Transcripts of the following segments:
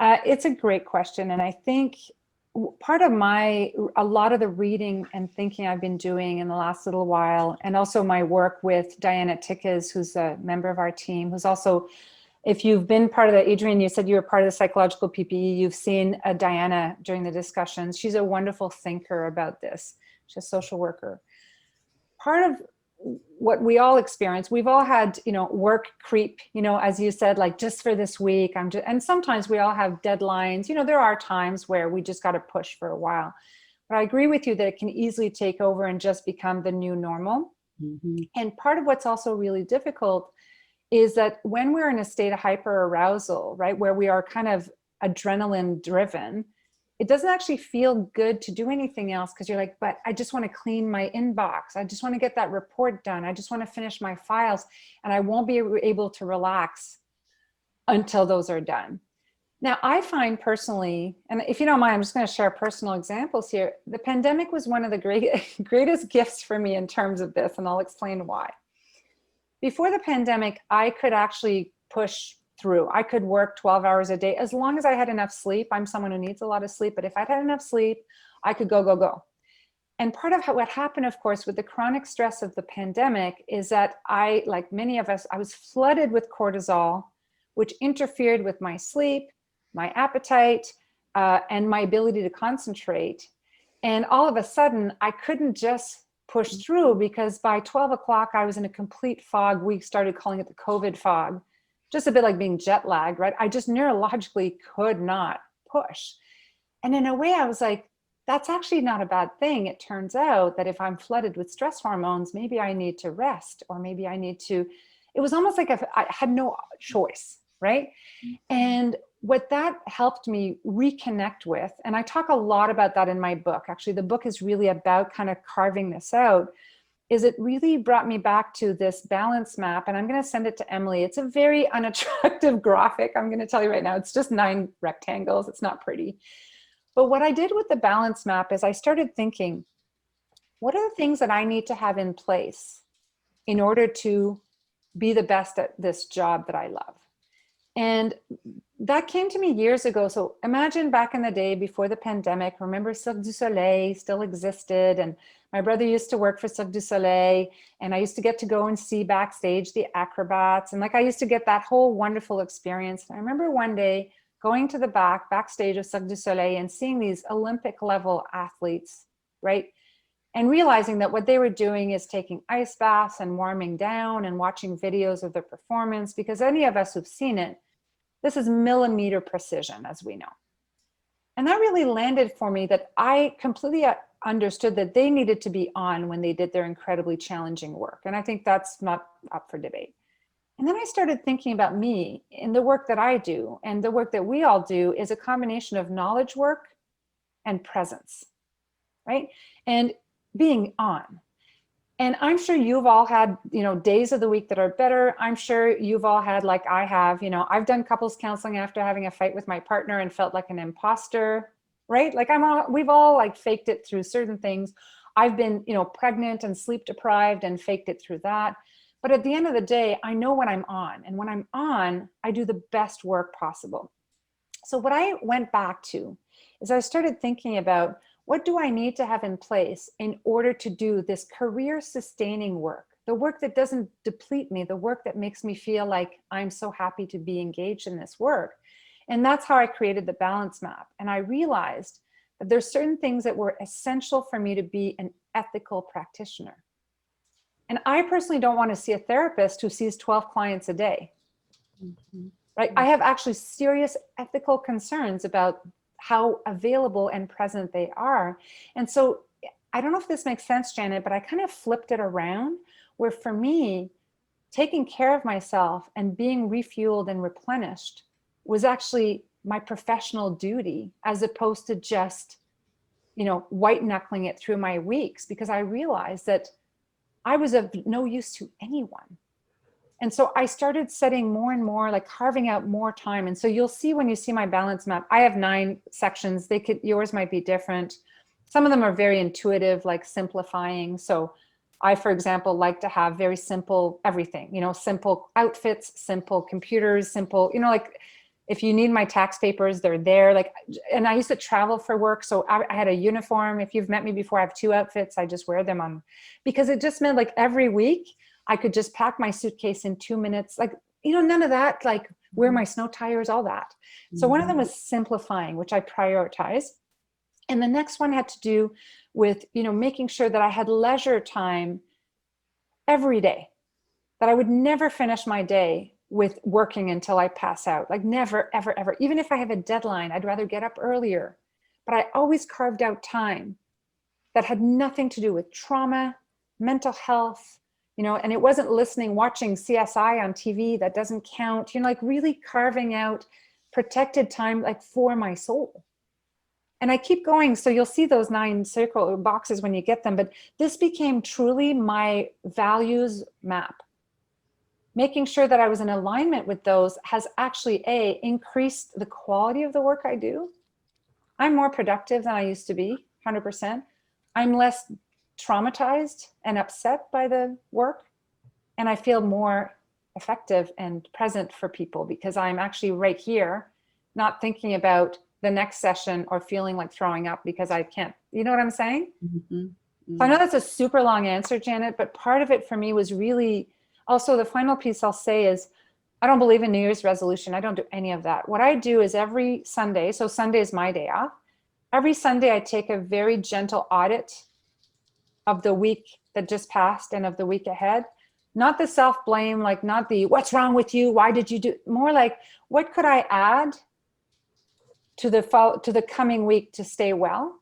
It's a great question. And I think part of a lot of the reading and thinking I've been doing in the last little while, and also my work with Diana Tickes, who's a member of our team, who's also, if you've been part of the, Adrienne, you said you were part of the psychological PPE, you've seen Diana during the discussions. She's a wonderful thinker about this. She's a social worker. Part of what we all experience, we've all had, work creep, as you said, like just for this week, and sometimes we all have deadlines. There are times where we just got to push for a while. But I agree with you that it can easily take over and just become the new normal. Mm-hmm. And part of what's also really difficult is that when we're in a state of hyperarousal, right, where we are kind of adrenaline driven, it doesn't actually feel good to do anything else, because you're like, but I just want to clean my inbox. I just want to get that report done. I just want to finish my files, and I won't be able to relax until those are done. Now, I find personally, and if you don't mind, I'm just going to share personal examples here. The pandemic was one of the greatest gifts for me in terms of this, and I'll explain why. Before the pandemic, I could actually push through. I could work 12 hours a day as long as I had enough sleep. I'm someone who needs a lot of sleep, but if I'd had enough sleep, I could go. And part of what happened, of course, with the chronic stress of the pandemic is that I, like many of us, I was flooded with cortisol, which interfered with my sleep, my appetite, and my ability to concentrate. And all of a sudden, I couldn't just push through, because by 12 o'clock, I was in a complete fog. We started calling it the COVID fog. Just a bit like being jet lagged, right? I just neurologically could not push. And in a way, I was like, that's actually not a bad thing. It turns out that if I'm flooded with stress hormones, maybe I need to rest, or maybe I need to, it was almost like I had no choice, right? And what that helped me reconnect with, and I talk a lot about that in my book. Actually, the book is really about kind of carving this out, is it really brought me back to this balance map. And I'm going to send it to Emily. It's a very unattractive graphic. I'm going to tell you right now, it's just 9 rectangles. It's not pretty. But what I did with the balance map is I started thinking, what are the things that I need to have in place in order to be the best at this job that I love? And that came to me years ago. So imagine back in the day before the pandemic, remember Cirque du Soleil still existed, and my brother used to work for Cirque du Soleil, and I used to get to go and see backstage the acrobats, and like I used to get that whole wonderful experience. And I remember one day going to the backstage of Cirque du Soleil and seeing these Olympic level athletes, right? And realizing that what they were doing is taking ice baths and warming down and watching videos of their performance, because any of us who've seen it, this is millimeter precision, as we know. And that really landed for me, that I completely understood that they needed to be on when they did their incredibly challenging work. And I think that's not up for debate. And then I started thinking about me and the work that I do, and the work that we all do is a combination of knowledge work and presence, right? And being on. And I'm sure you've all had, days of the week that are better. I'm sure you've all had, like I have, I've done couples counseling after having a fight with my partner and felt like an imposter, right? Like we've all like faked it through certain things. I've been, pregnant and sleep deprived and faked it through that. But at the end of the day, I know when I'm on, and when I'm on, I do the best work possible. So what I went back to is I started thinking about, what do I need to have in place in order to do this career sustaining work, the work that doesn't deplete me, the work that makes me feel like I'm so happy to be engaged in this work? And that's how I created the balance map. And I realized that there's certain things that were essential for me to be an ethical practitioner. And I personally don't want to see a therapist who sees 12 clients a day, right? I have actually serious ethical concerns about how available and present they are. And so I don't know if this makes sense, Janet, but I kind of flipped it around, where for me, taking care of myself and being refueled and replenished was actually my professional duty, as opposed to just, white knuckling it through my weeks, because I realized that I was of no use to anyone. And so I started setting more and more, like carving out more time. And so you'll see when you see my balance map, I have 9 sections. Yours might be different. Some of them are very intuitive, like simplifying. So I, for example, like to have very simple everything, simple outfits, simple computers, simple, like If you need my tax papers, they're there. Like, and I used to travel for work. So I had a uniform. If you've met me before, I have 2 outfits. I just wear them on, because it just meant like every week I could just pack my suitcase in 2 minutes. Like, you know, none of that, like wear my snow tires, all that. So one of them was simplifying, which I prioritize. And the next one had to do with, you know, making sure that I had leisure time every day, that I would never finish my day with working until I pass out. Like never, ever, ever. Even if I have a deadline, I'd rather get up earlier. But I always carved out time that had nothing to do with trauma, mental health, you know, and it wasn't listening, watching CSI on TV, that doesn't count, you know, like really carving out protected time, like for my soul. And I keep going. So you'll see those 9 circle boxes when you get them, but this became truly my values map. Making sure that I was in alignment with those has actually increased the quality of the work I do. I'm more productive than I used to be, 100%. I'm less traumatized and upset by the work. And I feel more effective and present for people because I'm actually right here, not thinking about the next session or feeling like throwing up because I can't, you know what I'm saying? So I know that's a super long answer, Janet, but part of it for me was really also the final piece I'll say is I don't believe in New Year's resolution. I don't do any of that. What I do is every Sunday, so Sunday is my day off. Every Sunday I take a very gentle audit of the week that just passed and of the week ahead. Not the self-blame, like not the what's wrong with you? Why did you do? More like what could I add to the coming week to stay well?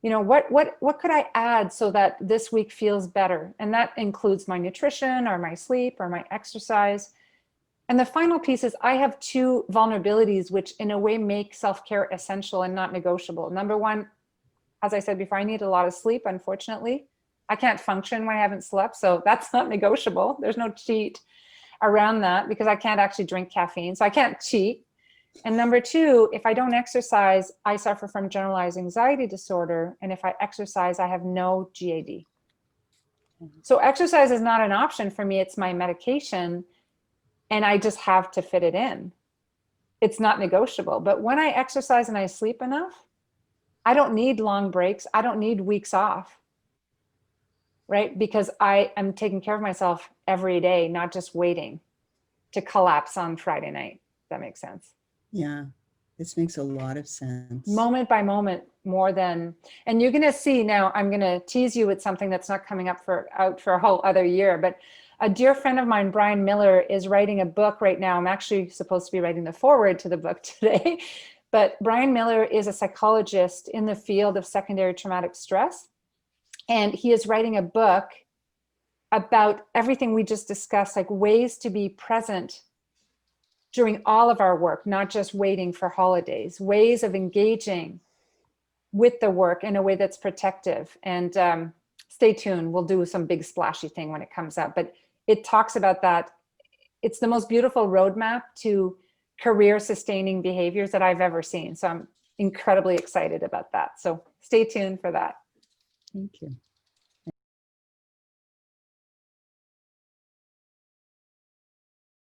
You know, what could I add so that this week feels better? And that includes my nutrition or my sleep or my exercise. And the final piece is I have 2 vulnerabilities, which in a way make self-care essential and not negotiable. Number one, as I said before, I need a lot of sleep, unfortunately. I can't function when I haven't slept, so that's not negotiable. There's no cheat around that because I can't actually drink caffeine, so I can't cheat. And number 2, if I don't exercise, I suffer from generalized anxiety disorder. And if I exercise, I have no GAD. So exercise is not an option for me. It's my medication. And I just have to fit it in. It's not negotiable. But when I exercise and I sleep enough, I don't need long breaks. I don't need weeks off. Right? Because I am taking care of myself every day, not just waiting to collapse on Friday night. If that makes sense. Yeah, this makes a lot of sense. Moment by moment, more than, and you're going to see now, I'm going to tease you with something that's not coming up out for a whole other year, but a dear friend of mine, Brian Miller, is writing a book right now. I'm actually supposed to be writing the foreword to the book today, but Brian Miller is a psychologist in the field of secondary traumatic stress. And he is writing a book about everything we just discussed, like ways to be present during all of our work, not just waiting for holidays, ways of engaging with the work in a way that's protective. And stay tuned, we'll do some big splashy thing when it comes up, but it talks about that. It's the most beautiful roadmap to career sustaining behaviors that I've ever seen. So I'm incredibly excited about that. So stay tuned for that. Thank you.